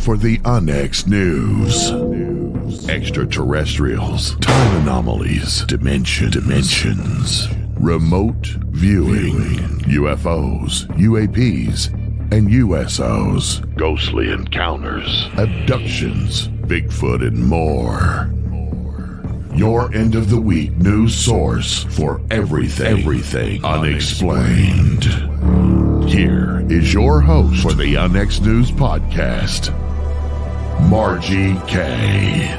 for the UNX News. Extraterrestrials, time anomalies, dimensions, remote viewing, UFOs, UAPs, and USOs, ghostly encounters, abductions, Bigfoot, and more. Your end of the week news source for everything unexplained. Here is your host for the UNX News Podcast, Margie K.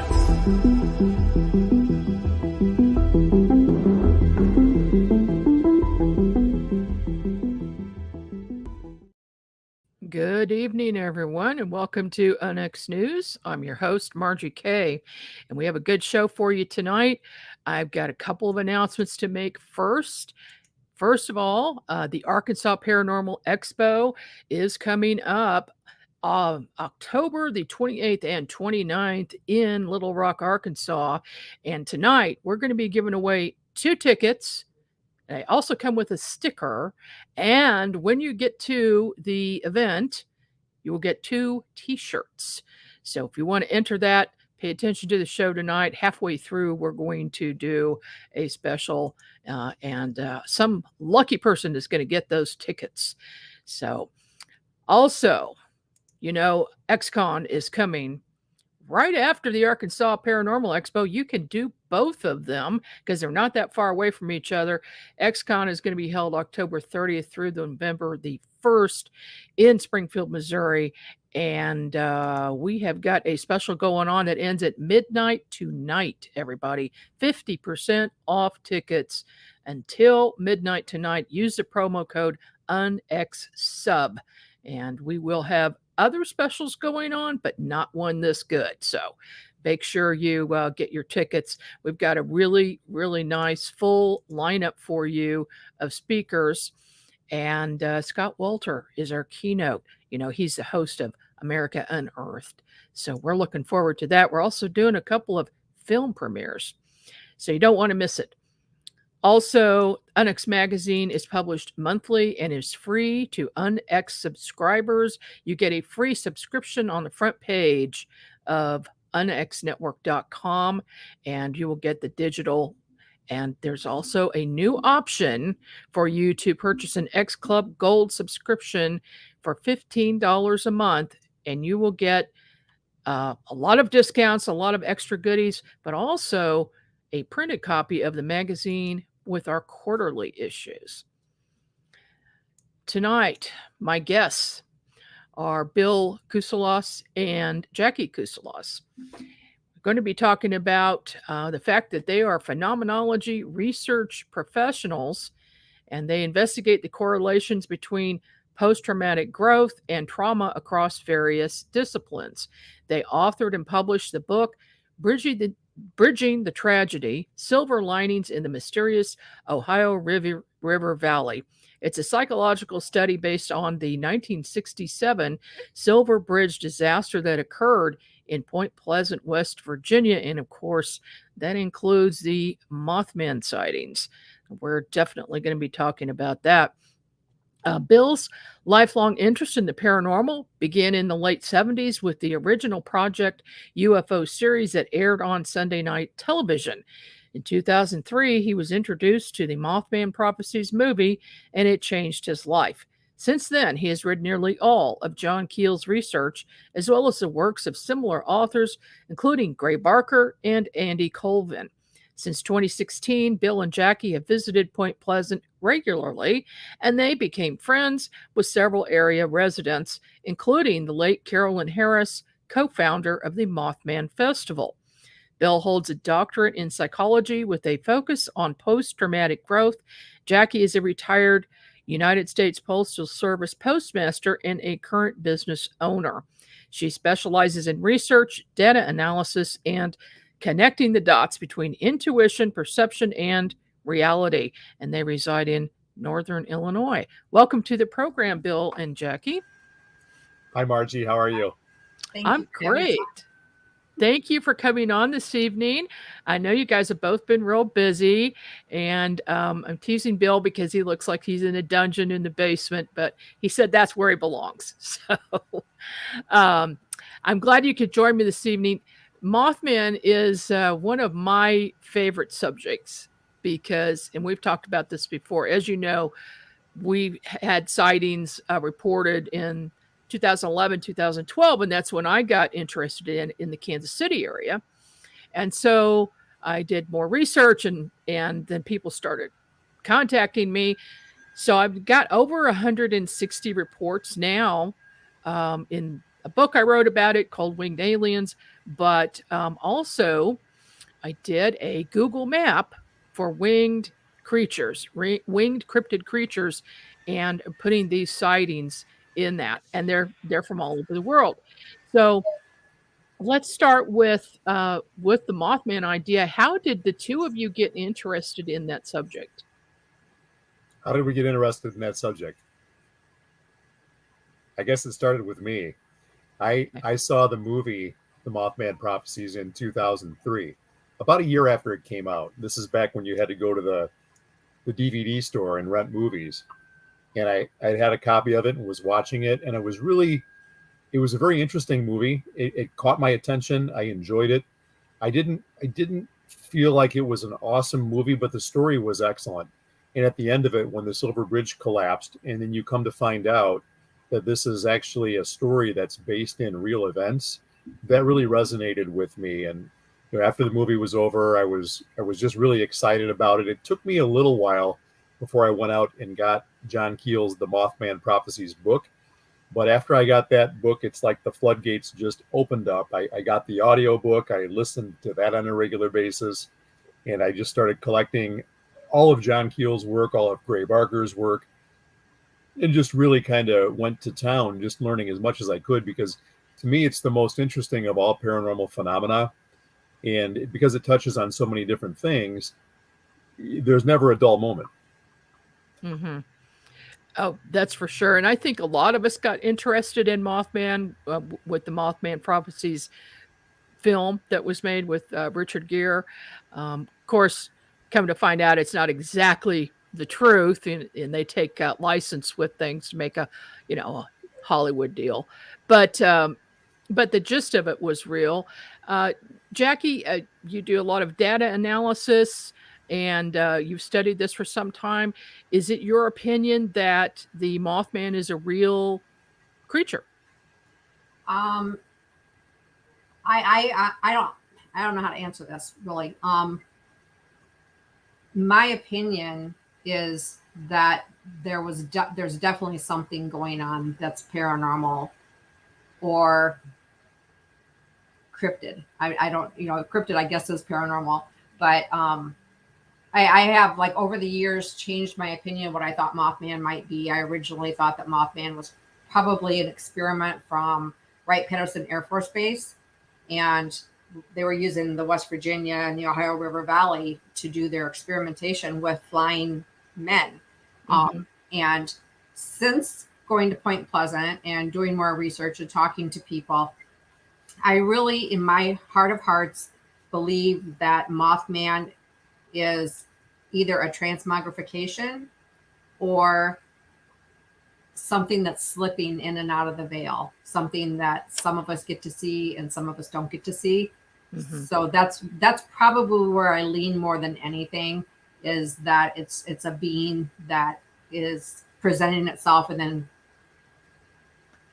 Good evening, everyone, and welcome to UNX News. I'm your host, Margie K, and we have a good show for you tonight. I've got a couple of announcements to make first. First of all, the Arkansas Paranormal Expo is coming up October the 28th and 29th in Little Rock, Arkansas. And tonight, we're going to be giving away 2 tickets. They also come with a sticker. And when you get to the event, you will get 2 t-shirts. So if you want to enter that, pay attention to the show tonight. Halfway through, we're going to do a special, and some lucky person is going to get those tickets. So also, you know, XCon is coming right after the Arkansas Paranormal Expo. You can do both of them because they're not that far away from each other. XCon is going to be held October 30th through November the 1st in Springfield, Missouri. And we have got a special going on that ends at midnight tonight, everybody. 50% off tickets until midnight tonight. Use the promo code UNXSUB. And we will have other specials going on, but not one this good. So make sure you get your tickets. We've got a really, really nice full lineup for you of speakers. And Scott Walter is our keynote. You know, he's the host of America Unearthed. So we're looking forward to that. We're also doing a couple of film premieres. So you don't want to miss it. Also, UNX Magazine is published monthly and is free to UNX subscribers. You get a free subscription on the front page of unxnetwork.com, and you will get the digital. And there's also a new option for you to purchase an X Club Gold subscription for $15 a month, and you will get a lot of discounts, a lot of extra goodies, but also a printed copy of the magazine with our quarterly issues. Tonight, my guests are Bill Kuselos and Jaci Kuselos. We're going to be talking about the fact that they are phenomenology research professionals, and they investigate the correlations between post-traumatic growth and trauma across various disciplines. They authored and published the book, Bridging the Tragedy, Silver Linings in the Mysterious Ohio River Valley. It's a psychological study based on the 1967 Silver Bridge disaster that occurred in Point Pleasant, West Virginia. And of course, that includes the Mothman sightings. We're definitely going to be talking about that. Bill's lifelong interest in the paranormal began in the late 70s with the original Project UFO series that aired on Sunday night television. In 2003, he was introduced to the Mothman Prophecies movie, and it changed his life. Since then, he has read nearly all of John Keel's research, as well as the works of similar authors, including Gray Barker and Andy Colvin. Since 2016, Bill and Jaci have visited Point Pleasant regularly, and they became friends with several area residents, including the late Carolin Harris, co-founder of the Mothman Festival. Bill holds a doctorate in psychology with a focus on post-traumatic growth. Jaci is a retired United States Postal Service postmaster and a current business owner. She specializes in research, data analysis, and connecting the dots between intuition, perception, and reality. And they reside in Northern Illinois. Welcome to the program, Bill and Jaci. Hi, Margie. How are you? I'm great. Thank you for coming on this evening. I know you guys have both been real busy, and I'm teasing Bill because he looks like he's in a dungeon in the basement, but he said that's where he belongs. So I'm glad you could join me this evening. Mothman is one of my favorite subjects because, and we've talked about this before, as you know, we had sightings reported in 2011, 2012, and that's when I got interested in the Kansas City area. And so I did more research, and then people started contacting me. So I've got over 160 reports now in a book I wrote about it called Winged Aliens, but also I did a Google map for winged creatures, winged cryptid creatures, and putting these sightings in that, and they're from all over the world. So let's start with the Mothman idea. How did the two of you get interested in that subject? How did we get interested in that subject? I guess it started with me. I saw the movie The Mothman Prophecies in 2003, about a year after it came out. This is back when you had to go to the DVD store and rent movies. And I had a copy of it and was watching it, and it was a very interesting movie. It caught my attention. I enjoyed it. I didn't feel like it was an awesome movie, but the story was excellent. And at the end of it, when the Silver Bridge collapsed, and then you come to find out that this is actually a story that's based in real events, that really resonated with me. And after the movie was over, I was just really excited about it. It took me a little while before I went out and got John Keel's The Mothman Prophecies book. But after I got that book, it's like the floodgates just opened up. I got the audio book. I listened to that on a regular basis. And I just started collecting all of John Keel's work, all of Gray Barker's work, and just really kind of went to town, just learning as much as I could, because to me, it's the most interesting of all paranormal phenomena. And because it touches on so many different things, there's never a dull moment. Mm-hmm. Oh, that's for sure. And I think a lot of us got interested in Mothman with the Mothman Prophecies film that was made with Richard Gere. Of course, come to find out, it's not exactly the truth, and they take license with things to make a Hollywood deal. But the gist of it was real. Jaci, you do a lot of data analysis, and you've studied this for some time. Is it your opinion that the Mothman is a real creature? I don't know how to answer this really. My opinion is that there's definitely something going on that's paranormal or cryptid. I don't, cryptid I guess is paranormal, but I have, like, over the years changed my opinion of what I thought Mothman might be. I originally thought that Mothman was probably an experiment from Wright-Patterson Air Force Base, and they were using the West Virginia and the Ohio River Valley to do their experimentation with flying men. Mm-hmm. And since going to Point Pleasant and doing more research and talking to people, I really, in my heart of hearts, believe that Mothman is either a transmogrification or something that's slipping in and out of the veil, something that some of us get to see and some of us don't get to see. Mm-hmm. So that's probably where I lean more than anything, is that it's a being that is presenting itself and then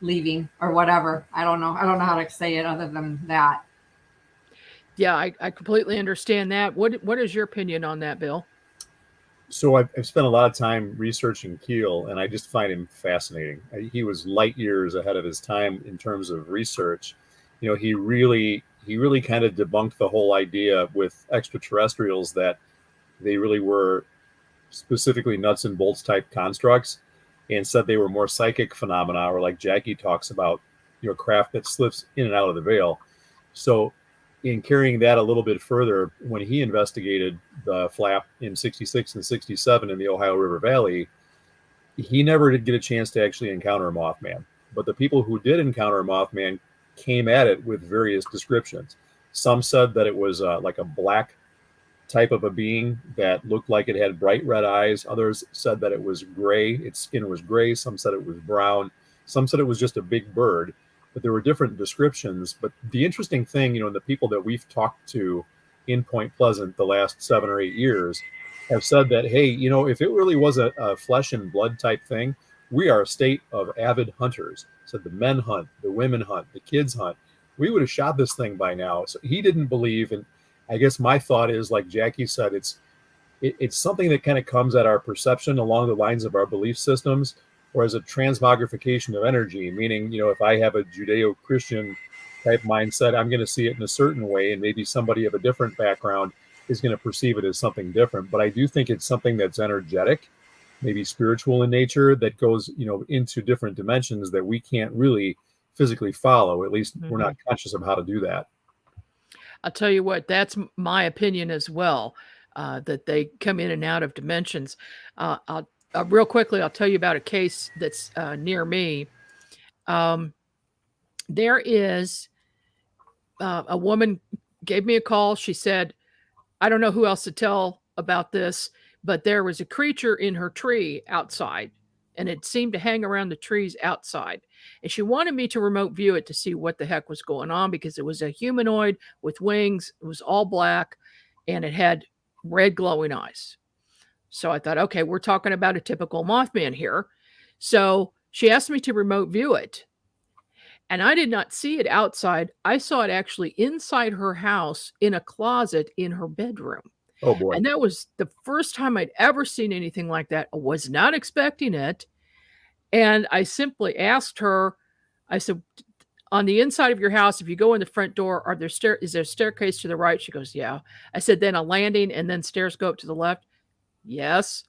leaving or whatever. I don't know how to say it other than that. Yeah, I completely understand that. What is your opinion on that, Bill? So I've spent a lot of time researching Keel, and I just find him fascinating. He was light years ahead of his time in terms of research. He really kind of debunked the whole idea with extraterrestrials that they really were specifically nuts and bolts type constructs, and said they were more psychic phenomena, or like Jaci talks about, craft that slips in and out of the veil. So in carrying that a little bit further, when he investigated the flap in 66 and 67 in the Ohio River Valley, he never did get a chance to actually encounter a Mothman. But the people who did encounter a Mothman came at it with various descriptions. Some said that it was like a black type of a being that looked like it had bright red eyes. Others said that it was gray. Its skin was gray. Some said it was brown. Some said it was just a big bird. but there were different descriptions. But the interesting thing, the people that we've talked to in Point Pleasant the last 7 or 8 years have said that, hey, if it really was a flesh and blood type thing, we are a state of avid hunters. So the men hunt, the women hunt, the kids hunt. We would have shot this thing by now. So he didn't believe. And I guess my thought is, like Jaci said, it's something that kind of comes at our perception along the lines of our belief systems, or as a transmogrification of energy, meaning, if I have a Judeo-Christian type mindset, I'm going to see it in a certain way, and maybe somebody of a different background is going to perceive it as something different. But I do think it's something that's energetic, maybe spiritual in nature, that goes, into different dimensions that we can't really physically follow. At least we're not conscious of how to do that. I'll tell you what, that's my opinion as well, that they come in and out of dimensions. Real quickly, I'll tell you about a case that's near me. There is a woman gave me a call. She said, I don't know who else to tell about this, but there was a creature in her tree outside, and it seemed to hang around the trees outside. And she wanted me to remote view it to see what the heck was going on, because it was a humanoid with wings. It was all black, and it had red glowing eyes. So I thought, okay, we're talking about a typical Mothman here. So she asked me to remote view it. And I did not see it outside. I saw it actually inside her house in a closet in her bedroom. Oh, boy. And that was the first time I'd ever seen anything like that. I was not expecting it. And I simply asked her, I said, on the inside of your house, if you go in the front door, is there a staircase to the right? She goes, yeah. I said, then a landing and then stairs go up to the left? Yes.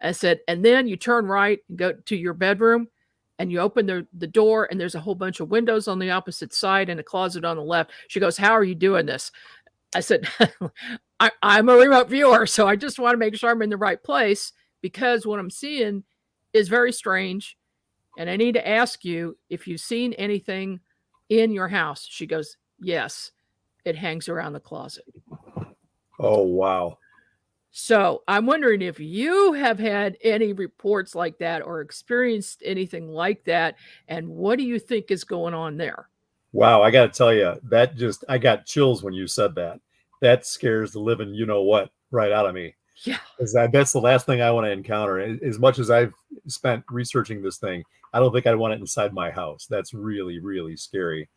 I said, and then you turn right and go to your bedroom, and you open the door, and there's a whole bunch of windows on the opposite side and a closet on the left. She goes, how are you doing this? I said, I'm a remote viewer, so I just want to make sure I'm in the right place, because what I'm seeing is very strange. And I need to ask you if you've seen anything in your house. She goes, yes, it hangs around the closet. Oh, wow. So I'm wondering if you have had any reports like that or experienced anything like that. And what do you think is going on there? Wow. I got to tell you, I got chills when you said that. That scares the living, what, right out of me. Yeah. That's the last thing I want to encounter. As much as I've spent researching this thing, I don't think I'd want it inside my house. That's really, really scary.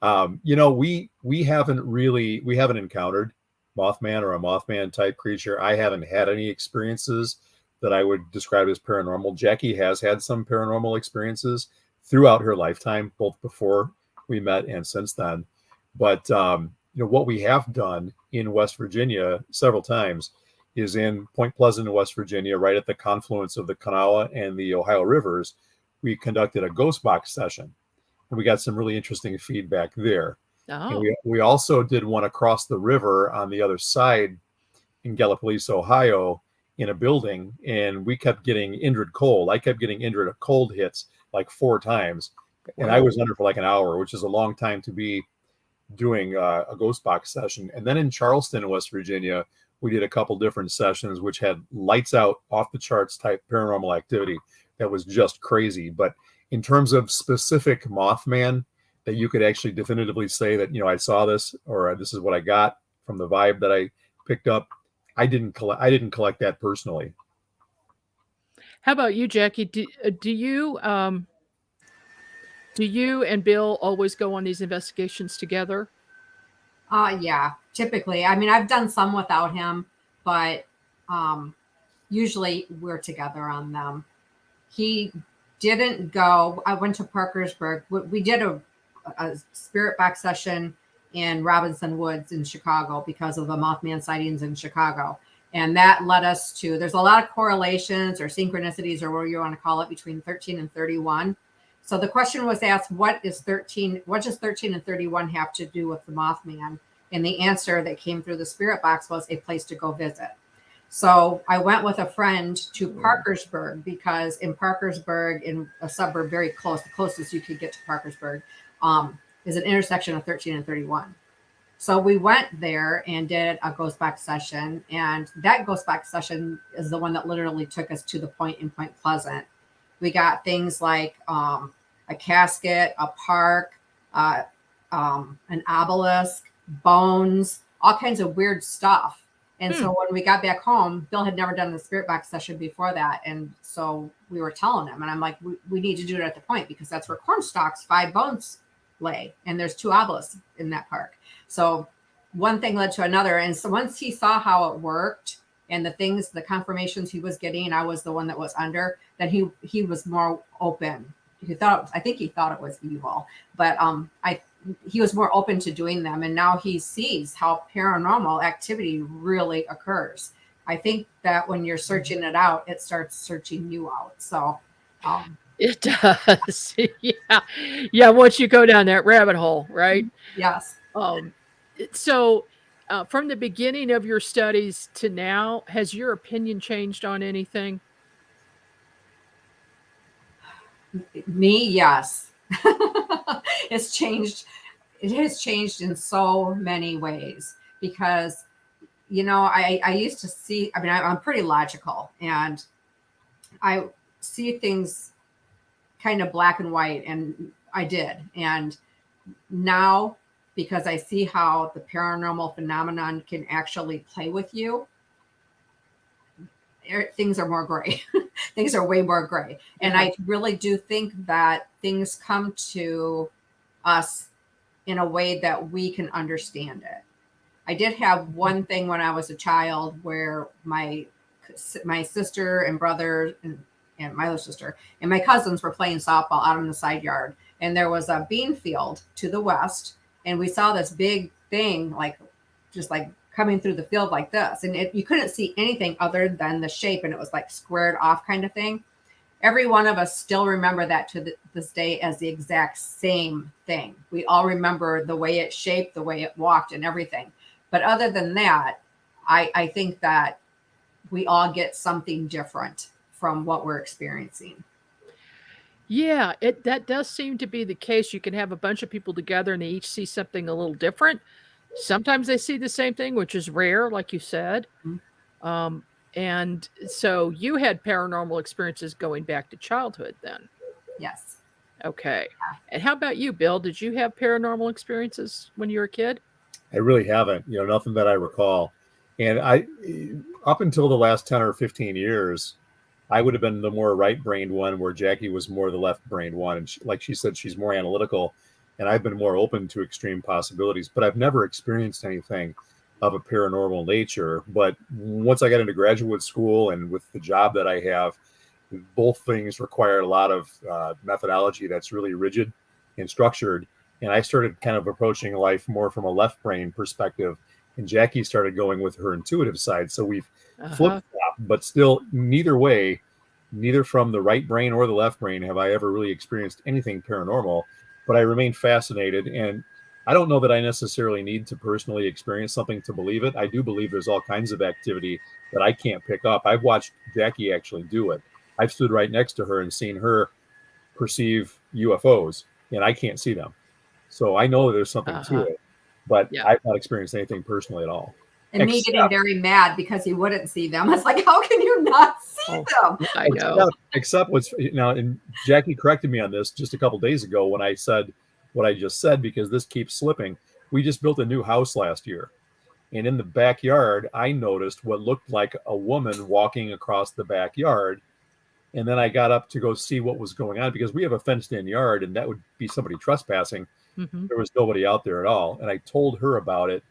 We haven't encountered Mothman or a Mothman type creature. I haven't had any experiences that I would describe as paranormal. Jaci has had some paranormal experiences throughout her lifetime, both before we met and since then. But what we have done in West Virginia several times is in Point Pleasant in West Virginia, right at the confluence of the Kanawha and the Ohio rivers. We conducted a ghost box session, and we got some really interesting feedback there. Oh. And we also did one across the river on the other side in Gallipolis, Ohio, in a building, and we kept getting Indrid cold. I kept getting Indrid cold hits like 4 times, and I was under for like an hour, which is a long time to be doing a ghost box session. And then in Charleston, West Virginia, we did a couple different sessions which had lights out, off the charts type paranormal activity that was just crazy. But in terms of specific Mothman that you could actually definitively say that, I saw this, or this is what I got from the vibe that I picked up, I didn't collect that personally. How about you, Jaci? Do you and Bill always go on these investigations together? Yeah, typically. I mean, I've done some without him, but usually we're together on them. He didn't go. I went to Parkersburg. We did a spirit box session in Robinson Woods in Chicago because of the Mothman sightings in Chicago. And that led us to, there's a lot of correlations or synchronicities or whatever you want to call it between 13 and 31. So the question was asked, what does 13 and 31 have to do with the Mothman? And the answer that came through the spirit box was a place to go visit. So I went with a friend to Parkersburg, because in Parkersburg, in a suburb very close, the closest you could get to Parkersburg, is an intersection of 13 and 31. So we went there and did a ghost box session. And that ghost box session is the one that literally took us to the point in Point Pleasant. We got things like a casket, a park, an obelisk, bones, all kinds of weird stuff. And so when we got back home, Bill had never done the spirit box session before that. And so we were telling him, and I'm like, we need to do it at the point, because that's where corn stalks, 5 bones lay. And there's 2 obelisks in that park. So one thing led to another. And so once he saw how it worked and the confirmations he was getting, I was the one that was under, then he was more open. I think he thought it was evil, but he was more open to doing them. And now he sees how paranormal activity really occurs. I think that when you're searching it out, it starts searching you out. So it does. Yeah. Once you go down that rabbit hole, right? Yes. So from the beginning of your studies to now, has your opinion changed on anything? Me, yes. It's changed. It has changed in so many ways, because, I used to see, I'm pretty logical, and I see things kind of black and white, and I did. And now, because I see how the paranormal phenomenon can actually play with you, things are more gray. Things are way more gray. And I really do think that things come to us in a way that we can understand it. I did have one thing when I was a child where my sister and brother and my other sister and my cousins were playing softball out in the side yard. And there was a bean field to the west. And we saw this big thing, just coming through the field like this. And you couldn't see anything other than the shape. And it was like squared off kind of thing. Every one of us still remember that to this day as the exact same thing. We all remember the way it shaped, the way it walked, and everything. But other than that, I think that we all get something different from what we're experiencing. Yeah, that does seem to be the case. You can have a bunch of people together and they each see something a little different. Sometimes they see the same thing, which is rare, like you said. Mm-hmm. And so you had paranormal experiences going back to childhood then? Yes. Okay. And how about you, Bill? Did you have paranormal experiences when you were a kid? I really haven't, nothing that I recall. And up until the last 10 or 15 years, I would have been the more right-brained one, where Jaci was more the left-brained one. And like she said, she's more analytical, and I've been more open to extreme possibilities. But I've never experienced anything of a paranormal nature. But once I got into graduate school and with the job that I have, both things require a lot of methodology that's really rigid and structured. And I started kind of approaching life more from a left brain perspective. And Jaci started going with her intuitive side. So we've flip-flopped, but still neither from the right brain or the left brain have I ever really experienced anything paranormal. But I remain fascinated. And I don't know that I necessarily need to personally experience something to believe it. I do believe there's all kinds of activity that I can't pick up. I've watched Jaci actually do it. I've stood right next to her and seen her perceive UFOs, and I can't see them. So I know there's something to it, but I've not experienced anything personally at all. And me getting very mad because he wouldn't see them. It's like, how can you not see them? I know. Except what's and Jaci corrected me on this just a couple days ago when I said what I just said, because this keeps slipping. We just built a new house last year. And in the backyard, I noticed what looked like a woman walking across the backyard. And then I got up to go see what was going on, because we have a fenced-in yard, and that would be somebody trespassing. Mm-hmm. There was nobody out there at all. And I told her about it.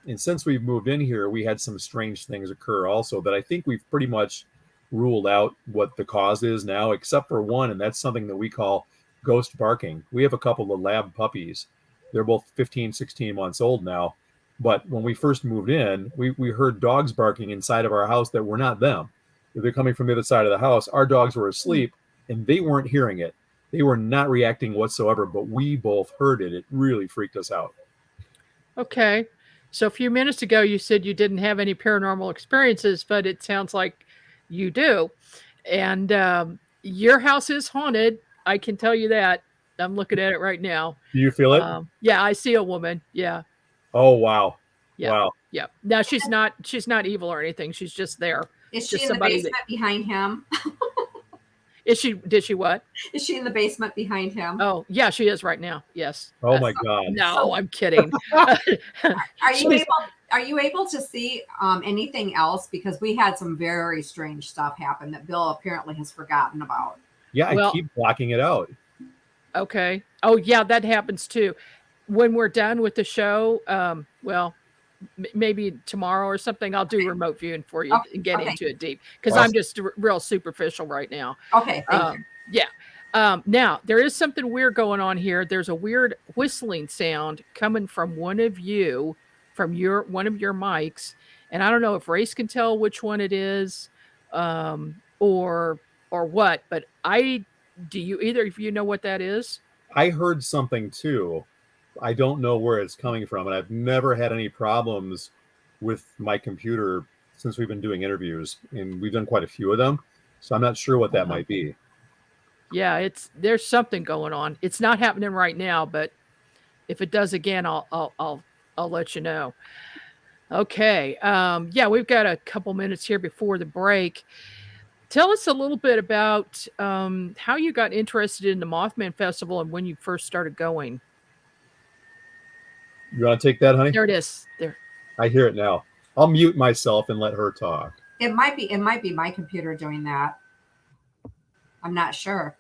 And since we've moved in here, we had some strange things occur also that I think we've pretty much ruled out what the cause is now, except for one, and that's something that we call ghost barking. We have a couple of lab puppies. They're both 15, 16 months old now. But when we first moved in, we heard dogs barking inside of our house that were not them. They're coming from the other side of the house. Our dogs were asleep, and they weren't hearing it. They were not reacting whatsoever, but we both heard it. It really freaked us out. Okay. So a few minutes ago, you said you didn't have any paranormal experiences, but it sounds like you do. And your house is haunted. I can tell you that. I'm looking at it right now. Do you feel it? Yeah, I see a woman. Yeah. Oh, wow. Yeah. Wow. Yeah. Now she's not evil or anything. She's just there. Is she in the basement behind him? Did she what? Is she in the basement behind him? Oh, yeah, she is right now. Yes. Oh my God. No, I'm kidding. Are you able to see anything else? Because we had some very strange stuff happen that Bill apparently has forgotten about. Yeah, I keep blocking it out. Okay. Oh, yeah, that happens too. When we're done with the show, maybe tomorrow or something, I'll do remote viewing for you and get into it deep, because I'm just real superficial right now. Okay, thank you. Yeah. Now, there is something weird going on here. There's a weird whistling sound coming from one of you, from one of your mics, and I don't know if Race can tell which one it is, or what. But do you either of you know what that is? I heard something too. I don't know where it's coming from, and I've never had any problems with my computer since we've been doing interviews, and we've done quite a few of them. So I'm not sure what that might be. Yeah, there's something going on. It's not happening right now, but if it does again, I'll let you know. Okay. Yeah, we've got a couple minutes here before the break. Tell us a little bit about how you got interested in the Mothman Festival and when you first started going. You want to take that, honey? There it is. There. I hear it now. I'll mute myself and let her talk. It might be my computer doing that. I'm not sure.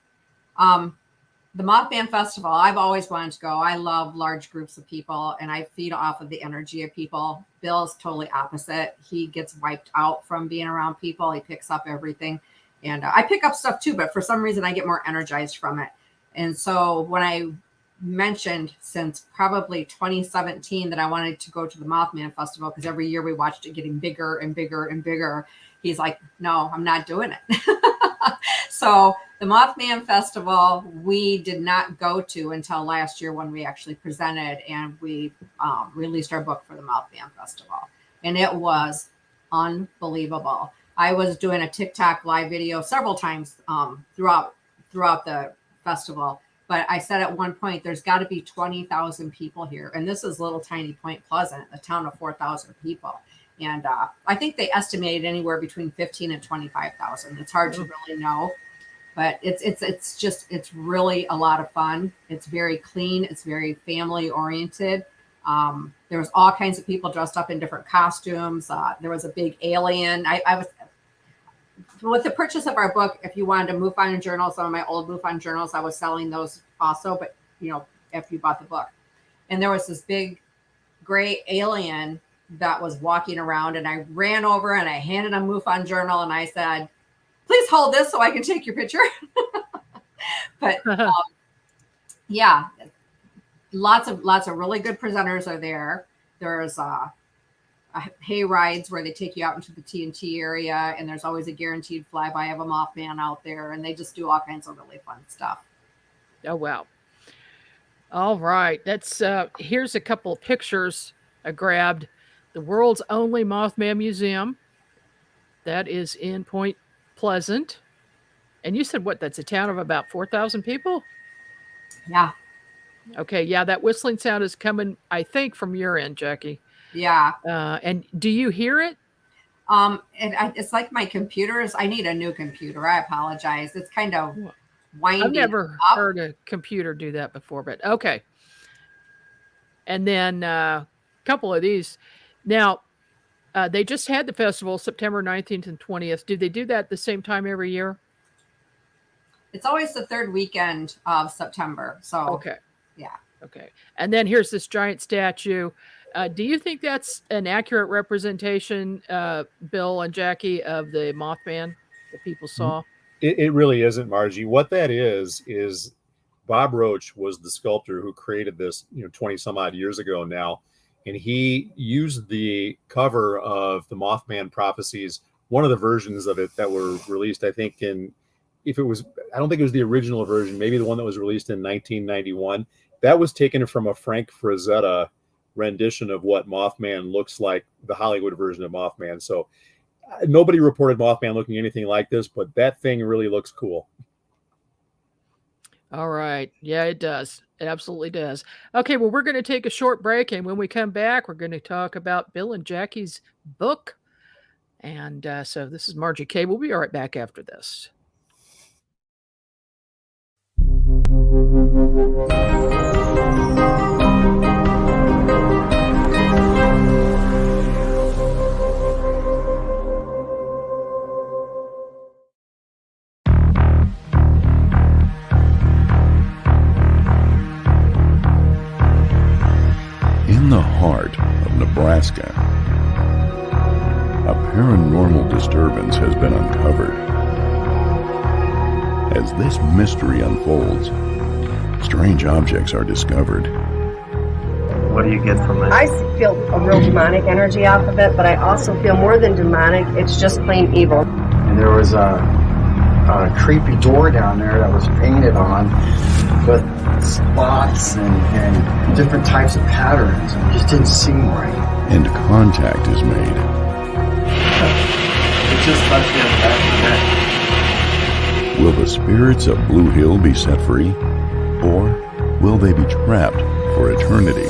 The Mothman Festival, I've always wanted to go. I love large groups of people, and I feed off of the energy of people. Bill's totally opposite. He gets wiped out from being around people. He picks up everything. And I pick up stuff too, but for some reason I get more energized from it. And so when I mentioned since probably 2017 that I wanted to go to the Mothman Festival, because every year we watched it getting bigger and bigger and bigger, he's like, no, I'm not doing it. So the Mothman Festival, we did not go to until last year when we actually presented and we released our book for the Mothman Festival. And it was unbelievable. I was doing a TikTok live video several times throughout the festival. But I said at one point, there's got to be 20,000 people here. And this is little tiny Point Pleasant, a town of 4,000 people. And I think they estimated anywhere between 15 and 25,000. It's hard to really know. But it's really a lot of fun. It's very clean. It's very family oriented. There was all kinds of people dressed up in different costumes. There was a big alien. I was with the purchase of our book. If you wanted to MUFON journals, some of my old MUFON journals, I was selling those also. But if you bought the book, and there was this big gray alien that was walking around, and I ran over and I handed a MUFON journal and I said, please hold this so I can take your picture. But yeah, lots of really good presenters are there. There's hay rides where they take you out into the TNT area, and there's always a guaranteed flyby of a Mothman out there, and they just do all kinds of really fun stuff. Oh, wow. All right. That's here's a couple of pictures I grabbed. The world's only Mothman Museum. That is in Point Pleasant. And you said what? That's a town of about 4,000 people? Yeah. Okay. Yeah, that whistling sound is coming, I think, from your end, Jackie. Yeah. And do you hear it? It's like my computers. I need a new computer. I apologize. It's kind of winding. I've never heard a computer do that before, but okay. And then a couple of these. Now, they just had the festival September 19th and 20th. Do they do that at the same time every year? It's always the third weekend of September. So, okay. Yeah. Okay. And then here's this giant statue. Do you think that's an accurate representation, Bill and Jackie, of the Mothman that people saw? It really isn't, Margie. What that is Bob Roach was the sculptor who created this, 20 some odd years ago now. And he used the cover of the Mothman Prophecies, one of the versions of it that were released, I think, I don't think it was the original version, maybe the one that was released in 1991. That was taken from a Frank Frazetta rendition of what Mothman looks like, the Hollywood version of Mothman. So nobody reported Mothman looking anything like this, but that thing really looks cool. All right. Yeah, it does. It absolutely does. Okay, well, we're going to take a short break, and when we come back, we're going to talk about Bill and Jackie's book. And so this is Margie K. We'll be right back after this. In the heart of Nebraska, a paranormal disturbance has been uncovered. As this mystery unfolds, strange objects are discovered. What do you get from it? I feel a real demonic energy off of it, but I also feel more than demonic, it's just plain evil. And there was a creepy door down there that was painted on with spots and different types of patterns. It just didn't seem right. And contact is made. It just touched me on the back of the neck. Will the spirits of Blue Hill be set free? Or will they be trapped for eternity?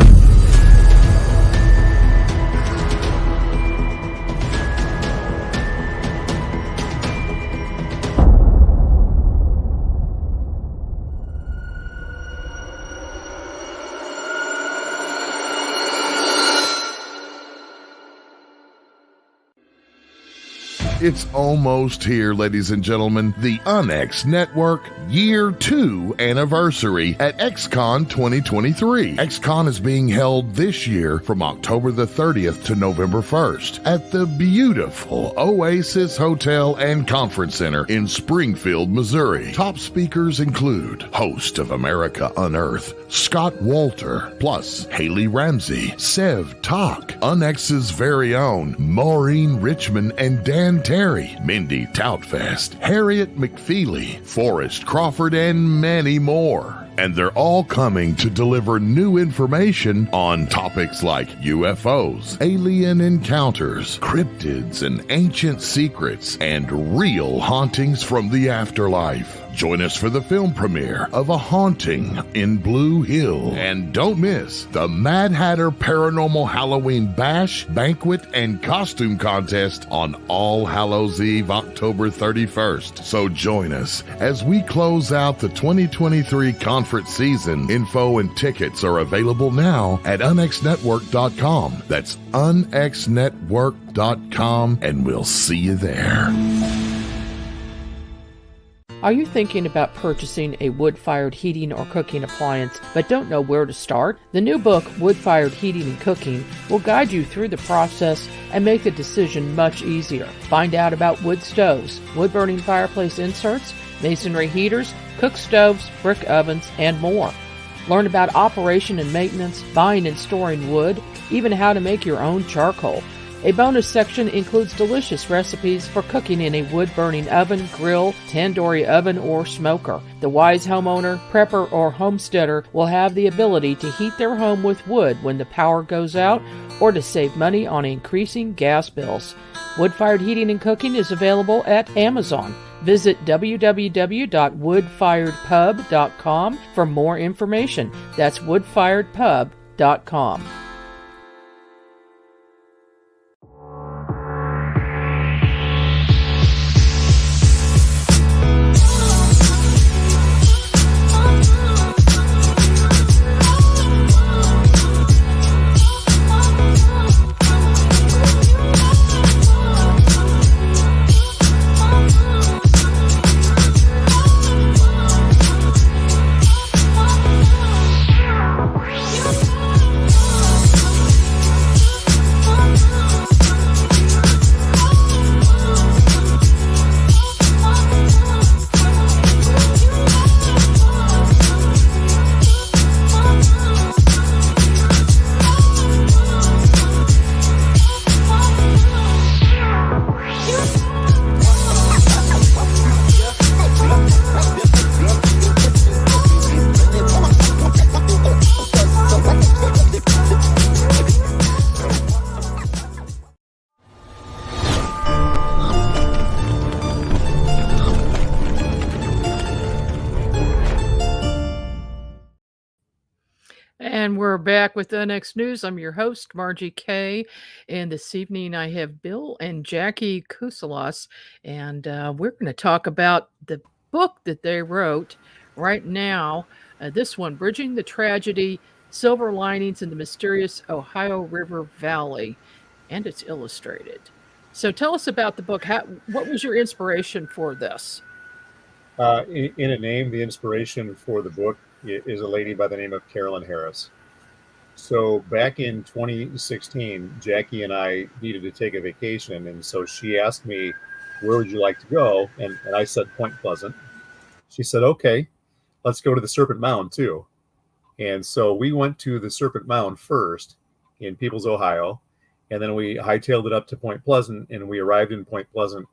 It's almost here, ladies and gentlemen. The UNX Network Year 2 anniversary at XCon 2023. XCon is being held this year from October the 30th to November 1st at the beautiful Oasis Hotel and Conference Center in Springfield, Missouri. Top speakers include host of America Unearthed, Scott Walter, plus Haley Ramsey, Sev Talk, UNX's very own Maureen Richmond and Dan Terry, Mindy Toutfest, Harriet McFeely, Forrest Crawford, and many more. And they're all coming to deliver new information on topics like UFOs, alien encounters, cryptids and ancient secrets, and real hauntings from the afterlife. Join us for the film premiere of A Haunting in Blue Hill. And don't miss the Mad Hatter Paranormal Halloween Bash, Banquet, and Costume Contest on All Hallows Eve, October 31st. So join us as we close out the 2023 conference season. Info and tickets are available now at unxnetwork.com. That's unxnetwork.com, and we'll see you there. Are you thinking about purchasing a wood-fired heating or cooking appliance but don't know where to start? The new book, Wood-Fired Heating and Cooking, will guide you through the process and make the decision much easier. Find out about wood stoves, wood-burning fireplace inserts, masonry heaters, cook stoves, brick ovens, and more. Learn about operation and maintenance, buying and storing wood, even how to make your own charcoal. A bonus section includes delicious recipes for cooking in a wood-burning oven, grill, tandoori oven, or smoker. The wise homeowner, prepper, or homesteader will have the ability to heat their home with wood when the power goes out or to save money on increasing gas bills. Wood-fired heating and cooking is available at Amazon. Visit www.woodfiredpub.com for more information. That's woodfiredpub.com. And we're back with the next news. I'm your host, Margie K. And this evening I have Bill and Jaci Kusalas. And we're going to talk about the book that they wrote right now. This one, Bridging the Tragedy, Silver Linings in the Mysterious Ohio River Valley, and it's illustrated. So tell us about the book. What was your inspiration for this? In a name, the inspiration for the book is a lady by the name of Carolin Harris. So back in 2016, Jaci and I needed to take a vacation. And so she asked me, where would you like to go? And I said, Point Pleasant. She said, okay, let's go to the Serpent Mound too. And so we went to the Serpent Mound first in Peoples, Ohio. And then we hightailed it up to Point Pleasant, and we arrived in Point Pleasant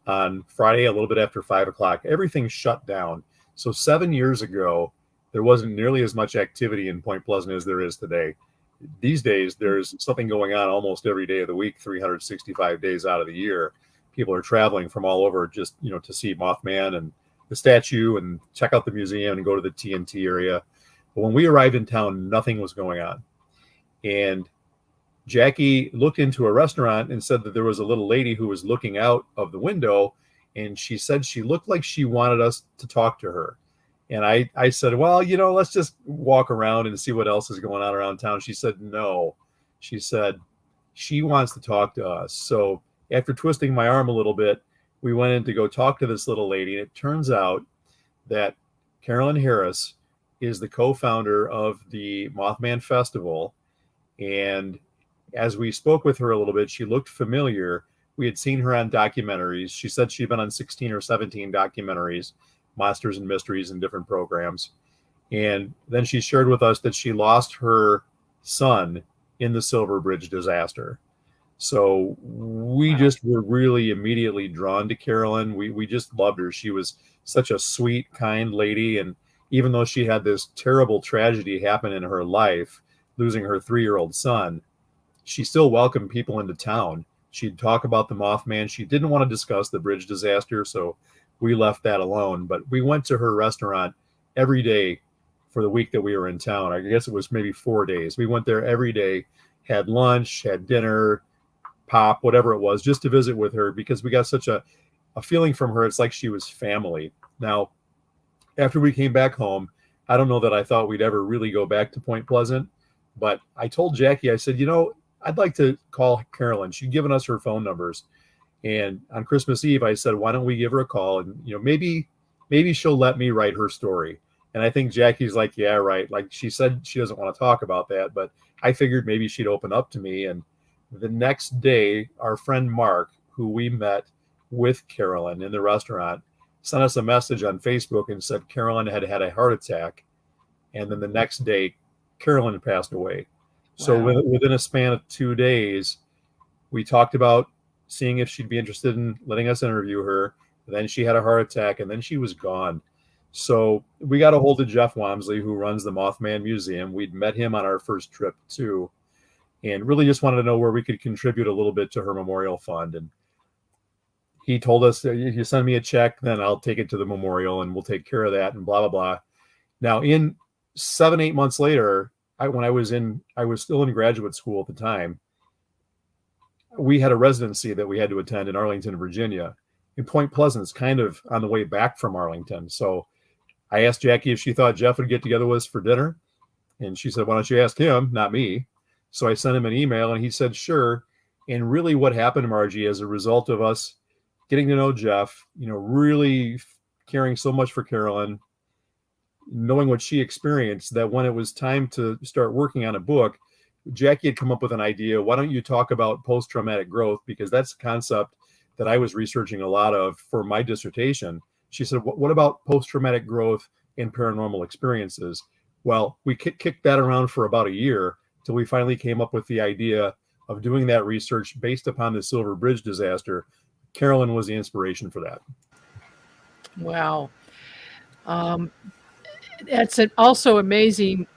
on Friday, a little bit after 5 o'clock. Everything shut down. So 7 years ago, there wasn't nearly as much activity in Point Pleasant as there is today. These days, there's something going on almost every day of the week, 365 days out of the year. People are traveling from all over just, to see Mothman and the statue and check out the museum and go to the TNT area. But when we arrived in town, nothing was going on. And Jaci looked into a restaurant and said that there was a little lady who was looking out of the window, and she said she looked like she wanted us to talk to her. And I said, well, let's just walk around and see what else is going on around town. She said, no. She said she wants to talk to us. So after twisting my arm a little bit, we went in to go talk to this little lady. And it turns out that Carolin Harris is the co-founder of the Mothman Festival. And as we spoke with her a little bit, she looked familiar. We had seen her on documentaries. She said she'd been on 16 or 17 documentaries, Monsters and Mysteries, and different programs. And then she shared with us that she lost her son in the Silver Bridge disaster. So we just were really immediately drawn to Carolin. We just loved her. She was such a sweet, kind lady. And even though she had this terrible tragedy happen in her life, losing her 3-year-old son, she still welcomed people into town. She'd talk about the Mothman. She didn't want to discuss the bridge disaster, so we left that alone. But we went to her restaurant every day for the week that we were in town. I guess it was maybe 4 days. We went there every day, had lunch, had dinner, pop, whatever it was, just to visit with her, because we got such a feeling from her. It's like she was family. Now, after we came back home, I don't know that I thought we'd ever really go back to Point Pleasant, but I told Jaci, I said, I'd like to call Carolin. She'd given us her phone numbers. And on Christmas Eve, I said, why don't we give her a call? And, maybe she'll let me write her story. And I think Jackie's like, yeah, right. Like, she said she doesn't want to talk about that, but I figured maybe she'd open up to me. And the next day, our friend Mark, who we met with Carolin in the restaurant, sent us a message on Facebook and said Carolin had had a heart attack. And then the next day, Carolin passed away. So within a span of 2 days, we talked about seeing if she'd be interested in letting us interview her. Then she had a heart attack, and then she was gone. So we got a hold of Jeff Wamsley, who runs the Mothman Museum. We'd met him on our first trip too, and really just wanted to know where we could contribute a little bit to her memorial fund. And he told us, if you send me a check, then I'll take it to the memorial and we'll take care of that, and blah, blah, blah. Now, in 7-8 months later, when I was still in graduate school at the time, we had a residency that we had to attend in Arlington, Virginia. And Point Pleasant is kind of on the way back from Arlington. So I asked Jaci if she thought Jeff would get together with us for dinner. And she said, why don't you ask him, not me? So I sent him an email and he said, sure. And really what happened, Margie, as a result of us getting to know Jeff, really caring so much for Carolin, knowing what she experienced, that when it was time to start working on a book, Jaci had come up with an idea. Why don't you talk about post-traumatic growth? Because that's a concept that I was researching a lot of for my dissertation. She said, what about post-traumatic growth and paranormal experiences? Well, we kicked that around for about a year till we finally came up with the idea of doing that research based upon the Silver Bridge disaster. Carolin was the inspiration for that. Wow. That's also amazing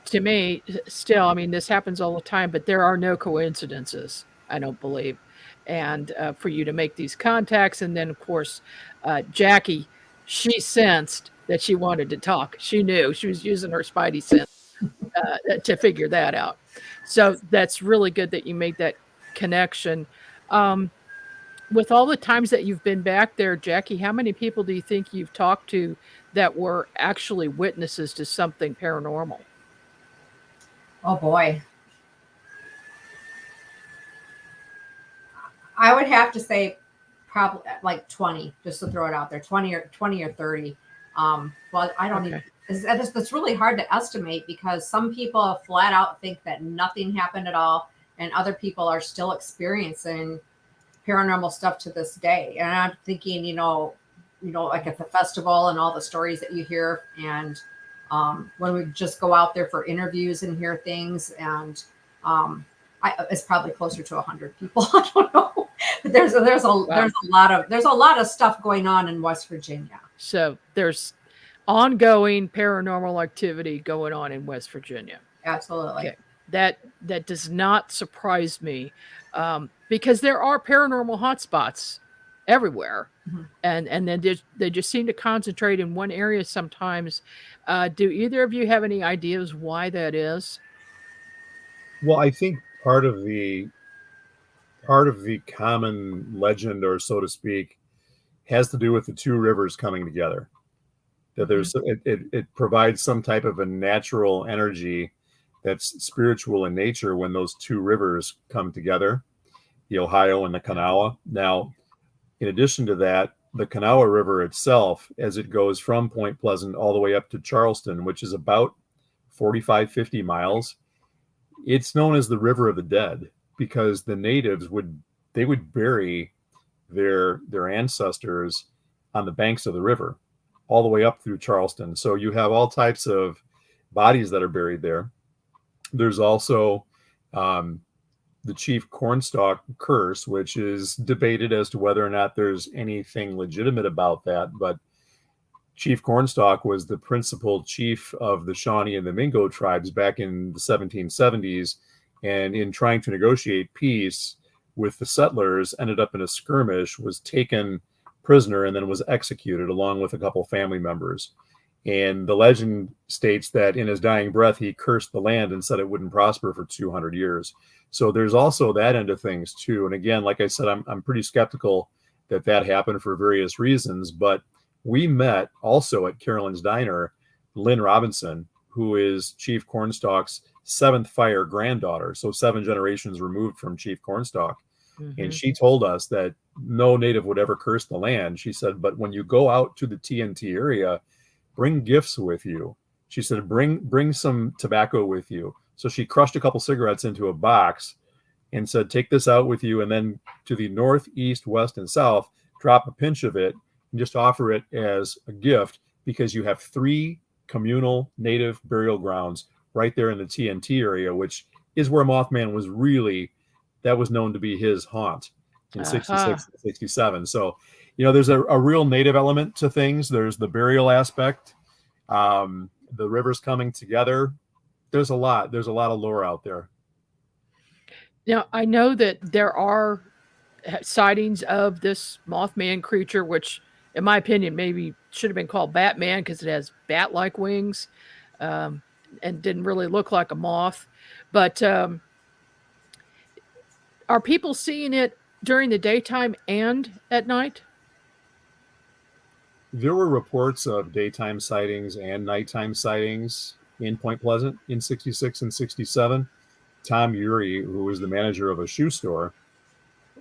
to me still. I mean, this happens all the time, but there are no coincidences, I don't believe. And for you to make these contacts, and then of course, Jaci, she sensed that she wanted to talk. She knew she was using her spidey sense to figure that out. So that's really good that you made that connection. With all the times that you've been back there, Jaci, how many people do you think you've talked to that were actually witnesses to something paranormal? Oh boy. I would have to say probably like 20, just to throw it out there, 20 or 30. Well, I don't Okay. even, it's really hard to estimate because some people flat out think that nothing happened at all, and other people are still experiencing paranormal stuff to this day. And I'm thinking, like at the festival and all the stories that you hear, and when we just go out there for interviews and hear things, and it's probably closer to 100 people. I don't know. But there's a lot of stuff going on in West Virginia. So there's ongoing paranormal activity going on in West Virginia. Absolutely. Okay. That does not surprise me, because there are paranormal hotspots everywhere, and then they just seem to concentrate in one area sometimes. Do either of you have any ideas why that is? Well, I think part of the common legend, or so to speak, has to do with the two rivers coming together. That it provides some type of a natural energy that's spiritual in nature when those two rivers come together, the Ohio and the Kanawha. Now, in addition to that, the Kanawha River itself, as it goes from Point Pleasant all the way up to Charleston, which is about 45, 50 miles, it's known as the River of the Dead, because the natives would bury their ancestors on the banks of the river all the way up through Charleston. So you have all types of bodies that are buried there. There's also the Chief Cornstalk curse, which is debated as to whether or not there's anything legitimate about that. But Chief Cornstalk was the principal chief of the Shawnee and the Mingo tribes back in the 1770s. And in trying to negotiate peace with the settlers, ended up in a skirmish, was taken prisoner, and then was executed along with a couple family members. And the legend states that in his dying breath, he cursed the land and said it wouldn't prosper for 200 years. So there's also that end of things too. And again, like I said, I'm pretty skeptical that happened for various reasons. But we met also at Carolin's Diner, Lynn Robinson, who is Chief Cornstalk's seventh fire granddaughter. So 7 generations removed from Chief Cornstalk. And she told us that no native would ever curse the land. She said, but when you go out to the TNT area, bring gifts with you. She said, bring some tobacco with you. So she crushed a couple cigarettes into a box and said, take this out with you. And then to the north, east, west, and south, drop a pinch of it and just offer it as a gift, because you have 3 communal native burial grounds right there in the TNT area, which is where Mothman was really, that was known to be his haunt in 66 and 67. So, there's a real native element to things. There's the burial aspect, the rivers coming together. There's a lot of lore out there. Now, I know that there are sightings of this Mothman creature, which, in my opinion, maybe should have been called Batman because it has bat-like wings, and didn't really look like a moth. But are people seeing it during the daytime and at night? There were reports of daytime sightings and nighttime sightings in Point Pleasant in 66 and 67. Tom Urey, who was the manager of a shoe store,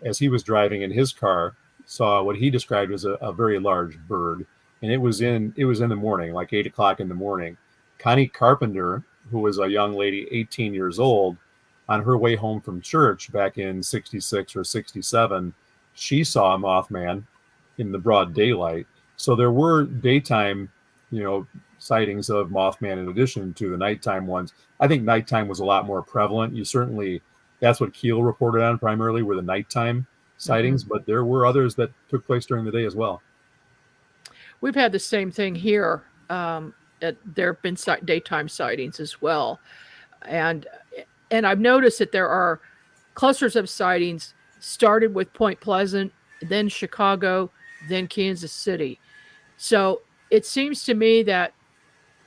as he was driving in his car, saw what he described as a very large bird. And it was in the morning, like 8 o'clock in the morning. Connie Carpenter, who was a young lady, 18 years old, on her way home from church back in 66 or 67, she saw a Mothman in the broad daylight. So there were daytime, sightings of Mothman in addition to the nighttime ones. I think nighttime was a lot more prevalent. That's what Keel reported on primarily, were the nighttime sightings, but there were others that took place during the day as well. We've had the same thing here. There have been daytime sightings as well. And I've noticed that there are clusters of sightings started with Point Pleasant, then Chicago, then Kansas City. So it seems to me that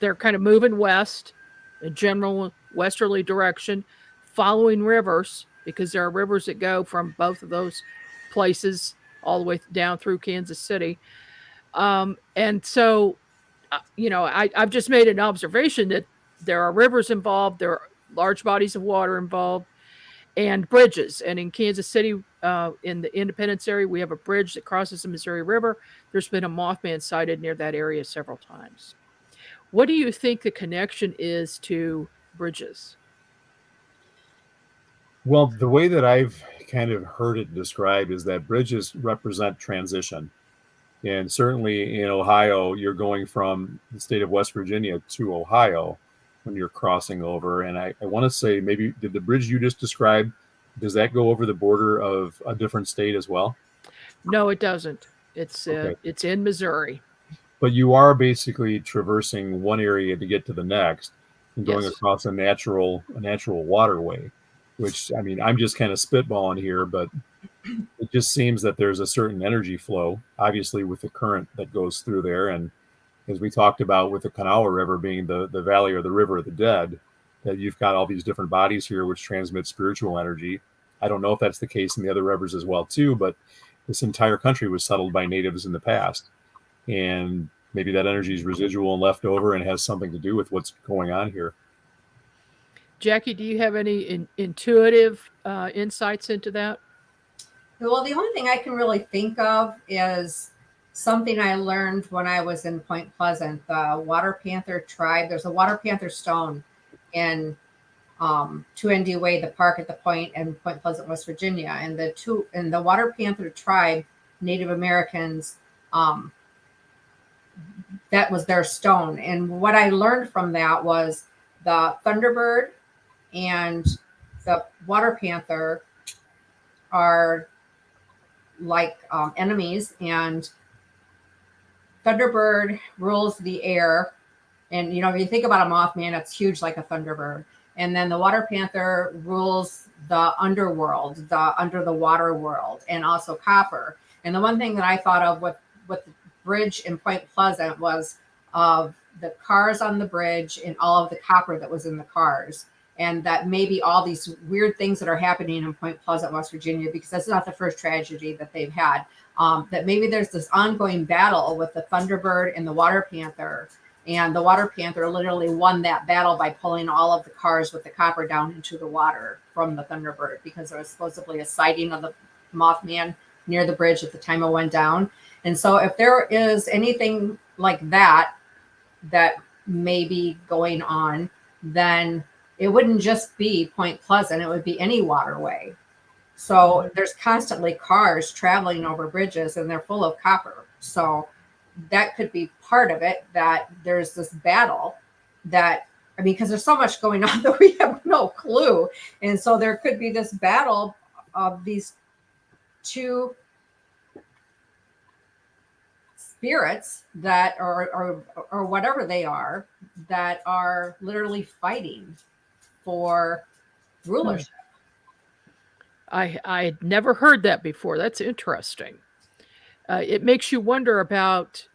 they're kind of moving west, a general westerly direction, following rivers, because there are rivers that go from both of those places all the way down through Kansas City. And so I've just made an observation that there are rivers involved, there are large bodies of water involved, and bridges. And in Kansas City, in the Independence area, we have a bridge that crosses the Missouri River. There's been a Mothman sighted near that area several times. What do you think the connection is to bridges? Well, the way that I've kind of heard it described is that bridges represent transition. And certainly in Ohio, you're going from the state of West Virginia to Ohio when you're crossing over. And I want to say, maybe did the bridge you just described, does that go over the border of a different state as well? No, it doesn't. It's Okay. it's in Missouri. But you are basically traversing one area to get to the next and going Yes. across a natural waterway, which, I mean, I'm just kind of spitballing here, but it just seems that there's a certain energy flow, obviously, with the current that goes through there. And as we talked about with the Kanawha River being the valley or the river of the dead, that you've got all these different bodies here which transmit spiritual energy. I don't know if that's the case in the other rivers as well, too, but this entire country was settled by natives in the past. And maybe that energy is residual and left over and has something to do with what's going on here. Jaci, do you have any intuitive insights into that? Well, the only thing I can really think of is something I learned when I was in Point Pleasant. The Water Panther tribe, there's a Water Panther stone in 2ND Way, the park at the Point, and Point Pleasant, West Virginia. And the Water Panther tribe, Native Americans, that was their stone. And what I learned from that was the Thunderbird and the Water Panther are like enemies, and Thunderbird rules the air. And if you think about a Mothman, it's huge like a Thunderbird. And then the Water Panther rules the underworld, the under the water world, and also copper. And the one thing that I thought of with the bridge in Point Pleasant was of the cars on the bridge and all of the copper that was in the cars. And that maybe all these weird things that are happening in Point Pleasant, West Virginia, because that's not the first tragedy that they've had, that maybe there's this ongoing battle with the Thunderbird and the Water Panther. And the Water Panther literally won that battle by pulling all of the cars with the copper down into the water from the Thunderbird, because there was supposedly a sighting of the Mothman near the bridge at the time it went down. And so if there is anything like that may be going on, then it wouldn't just be Point Pleasant, it would be any waterway. So there's constantly cars traveling over bridges and they're full of copper. So that could be part of it, that there's this battle because there's so much going on that we have no clue. And so there could be this battle of these two spirits that or whatever they are, that are literally fighting for rulership. I had never heard that before. That's interesting. It makes you wonder about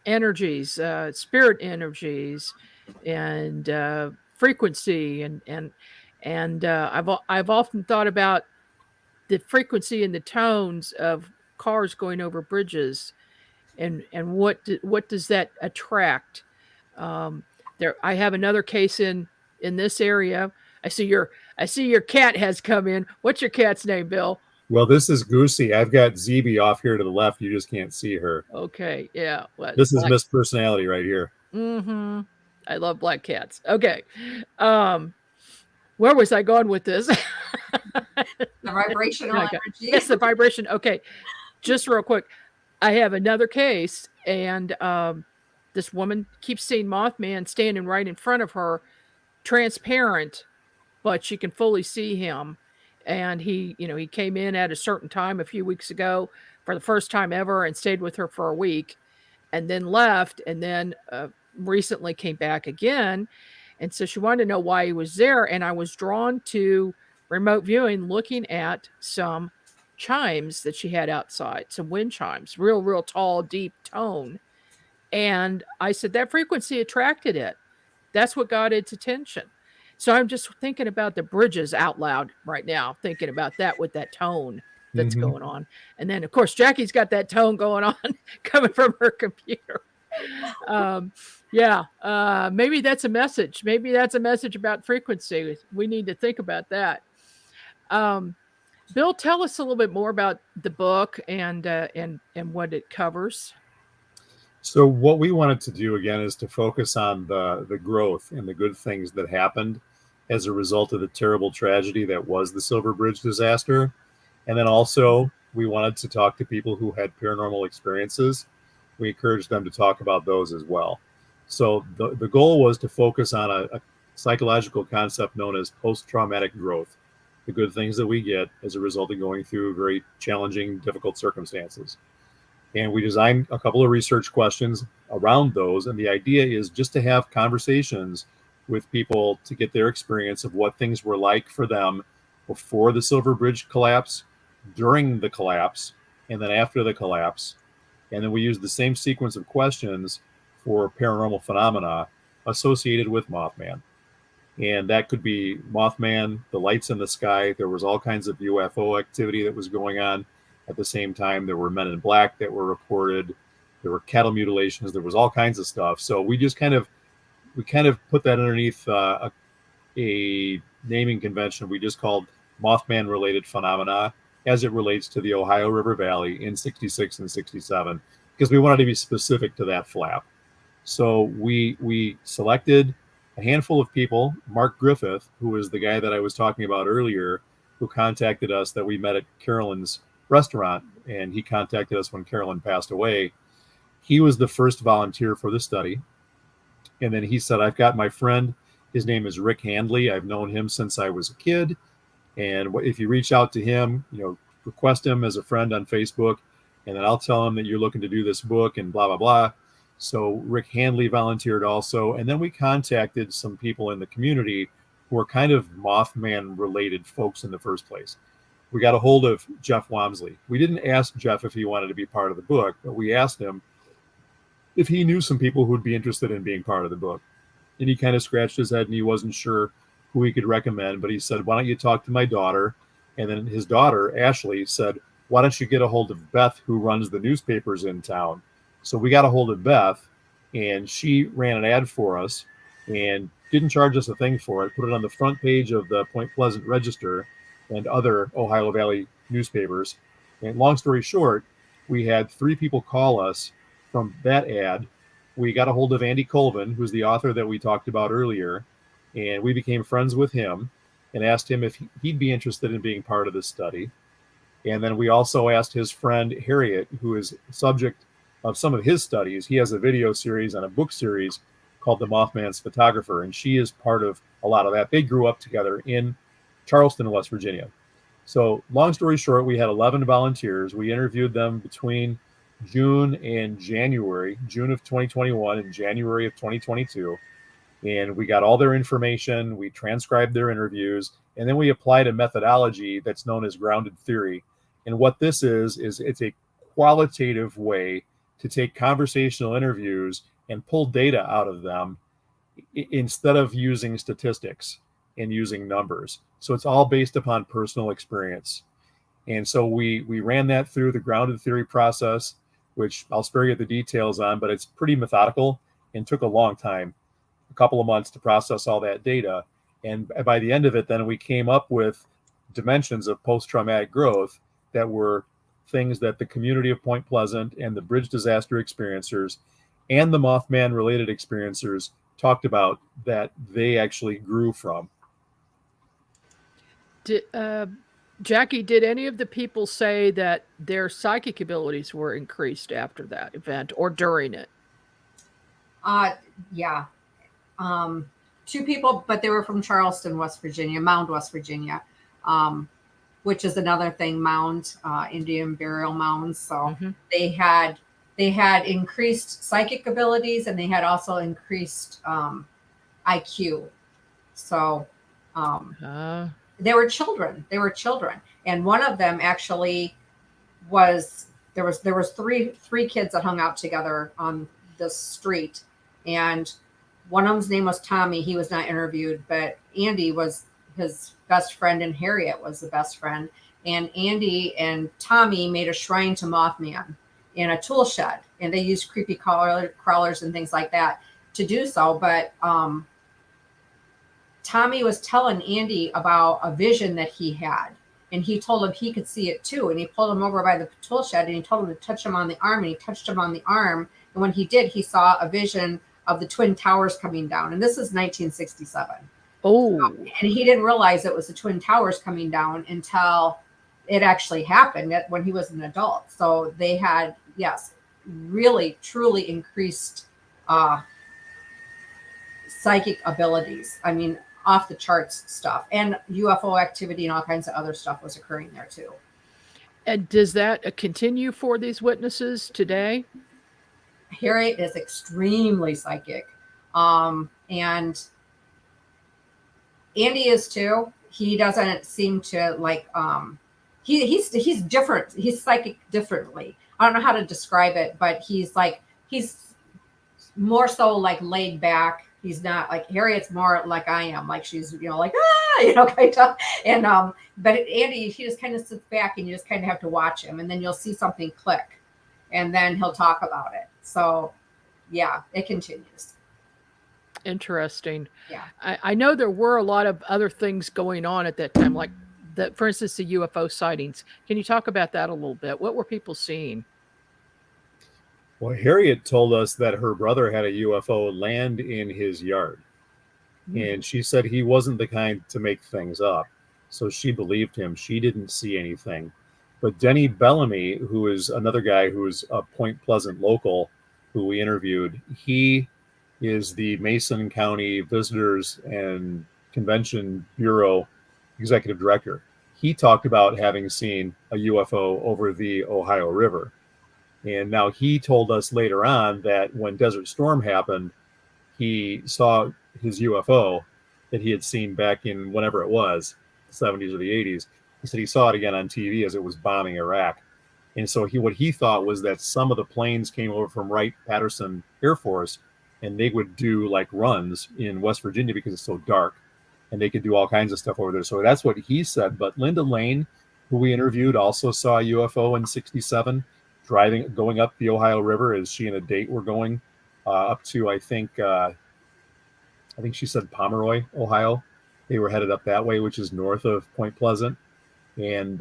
energies, spirit energies, and frequency, and I've often thought about the frequency and the tones of cars going over bridges, and what does that attract? I have another case in this area. I see your cat has come in. What's your cat's name, Bill? Well, this is Goosey. I've got ZB off here to the left. You just can't see her. Okay, yeah. This is Miss Personality right here. Mm-hmm. I love black cats. Okay. Where was I going with this? The vibrational energy. Yes, the vibration. Okay. Just real quick. I have another case, and this woman keeps seeing Mothman standing right in front of her, transparent, but she can fully see him. And he came in at a certain time a few weeks ago for the first time ever and stayed with her for a week and then left, and then recently came back again. And so she wanted to know why he was there. And I was drawn to remote viewing, looking at some chimes that she had outside, some wind chimes, real tall, deep tone. And I said that frequency attracted it. That's what got its attention. So I'm just thinking about the bridges out loud right now, thinking about that with that tone that's going on. And then, of course, Jackie's got that tone going on coming from her computer. Maybe that's a message. Maybe that's a message about frequency. We need to think about that. Bill, tell us a little bit more about the book and what it covers. So what we wanted to do again is to focus on the growth and the good things that happened as a result of the terrible tragedy that was the Silver Bridge disaster. And then also we wanted to talk to people who had paranormal experiences. We encouraged them to talk about those as well. So the goal was to focus on a psychological concept known as post-traumatic growth, the good things that we get as a result of going through very challenging, difficult circumstances. And we designed a couple of research questions around those. And the idea is just to have conversations with people to get their experience of what things were like for them before the Silver Bridge collapse, during the collapse, and then after the collapse. And then we use the same sequence of questions for paranormal phenomena associated with Mothman. And that could be Mothman, the lights in the sky. There was all kinds of UFO activity that was going on. At the same time, there were men in black that were reported. There were cattle mutilations. There was all kinds of stuff. So we just kind of put that underneath a naming convention we just called Mothman-related phenomena as it relates to the Ohio River Valley in 66 and 67, because we wanted to be specific to that flap. So we selected a handful of people. Mark Griffith, who was the guy that I was talking about earlier, who contacted us that we met at Carolin's restaurant, and he contacted us when Carolin passed away. He was the first volunteer for the study. And then he said, I've got my friend, his name is Rick Handley. I've known him since I was a kid. And if you reach out to him, request him as a friend on Facebook, and then I'll tell him that you're looking to do this book and blah, blah, blah. So Rick Handley volunteered also. And then we contacted some people in the community who are kind of Mothman related folks in the first place. We got a hold of Jeff Wamsley. We didn't ask Jeff if he wanted to be part of the book, but we asked him if he knew some people who would be interested in being part of the book. And he kind of scratched his head and he wasn't sure who he could recommend, but he said, why don't you talk to my daughter? And then his daughter, Ashley, said, why don't you get a hold of Beth, who runs the newspapers in town? So we got a hold of Beth, and she ran an ad for us and didn't charge us a thing for it, put it on the front page of the Point Pleasant Register and other Ohio Valley newspapers. And long story short, we had 3 people call us from that ad. We got a hold of Andy Colvin, who's the author that we talked about earlier, and we became friends with him and asked him if he'd be interested in being part of this study. And then we also asked his friend Harriet, who is subject of some of his studies. He has a video series and a book series called The Mothman's Photographer, and she is part of a lot of that. They grew up together in Charleston, West Virginia. So long story short, we had 11 volunteers. We interviewed them between June and January, June of 2021 and January of 2022. And we got all their information. We transcribed their interviews, and then we applied a methodology that's known as grounded theory. And what this is it's a qualitative way to take conversational interviews and pull data out of them instead of using statistics and using numbers. So it's all based upon personal experience. And so we ran that through the grounded theory process, which I'll spare you the details on, but it's pretty methodical and took a long time, a couple of months to process all that data. And by the end of it, then we came up with dimensions of post-traumatic growth that were things that the community of Point Pleasant and the bridge disaster experiencers and the Mothman related experiencers talked about that they actually grew from. Jackie, did any of the people say that their psychic abilities were increased after that event or during it? Yeah. 2 people, but they were from Charleston, West Virginia, Mound, West Virginia, which is another thing, mound, Indian burial mounds. So they had increased psychic abilities, and they had also increased IQ. So they were children. And one of them actually was, there was three kids that hung out together on the street, and one of them's name was Tommy. He was not interviewed, but Andy was his best friend, and Harriet was the best friend. And Andy and Tommy made a shrine to Mothman in a tool shed. and they used creepy crawlers and things like that to do so. But Tommy was telling Andy about a vision that he had, and he told him he could see it too. And he pulled him over by the tool shed, and he told him to touch him on the arm, and he touched him on the arm. And when he did, he saw a vision of the Twin Towers coming down. And this is 1967. Oh. And he didn't realize it was the Twin Towers coming down until it actually happened when he was an adult. So they had, yes, really, truly increased psychic abilities. I mean, off the charts stuff, and UFO activity and all kinds of other stuff was occurring there too. And does that continue for these witnesses today? Harriet is extremely psychic, and Andy is too. He doesn't seem to like. He's different. He's psychic differently. I don't know how to describe it, but he's more so like laid back. He's not like Harriet's more like I am, like she's, like, kind of. And, but Andy, he just kind of sits back and you just kind of have to watch him, and then you'll see something click and then he'll talk about it. So yeah, it continues. Interesting. Yeah. I know there were a lot of other things going on at that time, like that, for instance, the UFO sightings. Can you talk about that a little bit? What were people seeing? Well, Harriet told us that her brother had a UFO land in his yard. And she said he wasn't the kind to make things up. So she believed him. She didn't see anything. But Denny Bellamy, who is another guy who is a Point Pleasant local who we interviewed, he is the Mason County Visitors and Convention Bureau executive director. He talked about having seen a UFO over the Ohio River. And now he told us later on that when Desert Storm happened, he saw his UFO that he had seen back in whenever it was, the 70s or the 80s. He said he saw it again on TV as it was bombing Iraq. And so what he thought was that some of the planes came over from Wright-Patterson Air Force, and they would do like runs in West Virginia because it's so dark, and they could do all kinds of stuff over there. So that's what he said. But Linda Lane, who we interviewed, also saw a UFO in 67. Going up the Ohio River as she and a date were going up to, I think she said Pomeroy, Ohio. They were headed up that way, which is north of Point Pleasant. And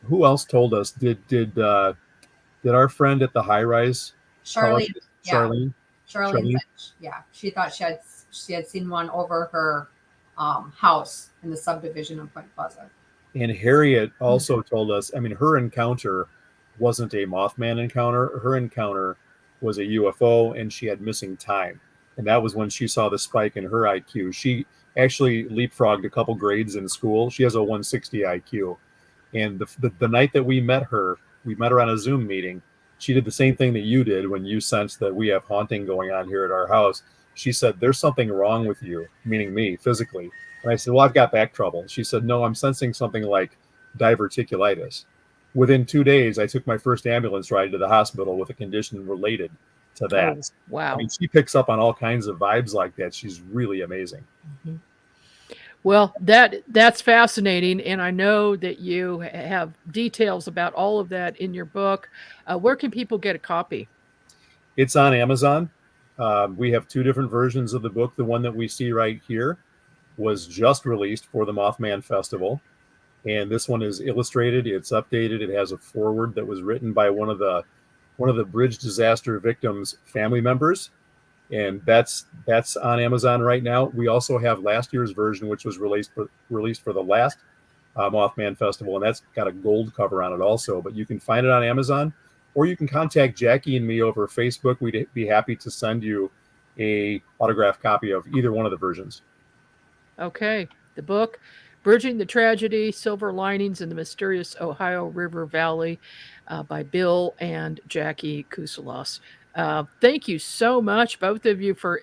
who else told us? Did our friend at the high rise, Charlene? Charlene Finch. Yeah, she thought she had seen one over her house in the subdivision of Point Pleasant. And Harriet also told us. I mean, her encounter wasn't a Mothman encounter. Her encounter was a UFO, and she had missing time. And that was when she saw the spike in her IQ. She actually leapfrogged a couple grades in school. She has a 160 IQ. And the night that we met her on a Zoom meeting. She did the same thing that you did when you sensed that we have haunting going on here at our house. She said, "There's something wrong with you," meaning me, physically. And I said, "Well, I've got back trouble." She said, "No, I'm sensing something like diverticulitis." Within 2 days, I took my first ambulance ride to the hospital with a condition related to that. Oh, wow. I mean, she picks up on all kinds of vibes like that. She's really amazing. Mm-hmm. Well, that's fascinating, and I know that you have details about all of that in your book. Where can people get a copy? It's on Amazon. We have two different versions of the book. The one that we see right here was just released for the Mothman Festival. And this one is illustrated. It's updated. It has a foreword that was written by one of the bridge disaster victims' family members, and that's on Amazon right now. We also have last year's version, which was released for the last Mothman Festival, and that's got a gold cover on it also. But you can find it on Amazon, or you can contact Jaci and me over Facebook. We'd be happy to send you a autographed copy of either one of the versions. Okay, the book. Bridging the Tragedy, Silver Linings in the Mysterious Ohio River Valley by Bill and Jaci Kuselos. Thank you so much, both of you, for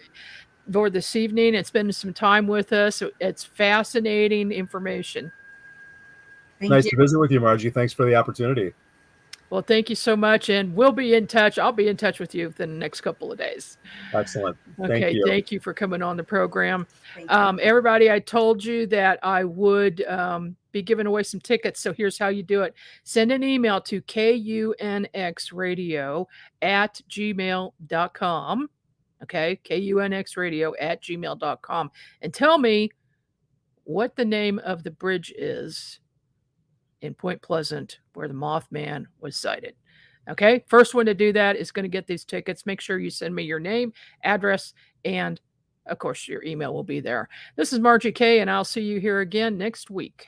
this evening and spending some time with us. It's fascinating information. Nice to visit with you, Margie. Thanks for the opportunity. Well, thank you so much, and we'll be in touch. I'll be in touch with you within the next couple of days. Excellent. Okay, thank you for coming on the program. Everybody, I told you that I would be giving away some tickets. So here's how you do it. Send an email to kunxradio@gmail.com. Okay, kunxradio@gmail.com. And tell me what the name of the bridge is in Point Pleasant where the Mothman was sighted. Okay, first one to do that is going to get these tickets. Make sure you send me your name, address, and of course, your email will be there. This is Margie K, and I'll see you here again next week.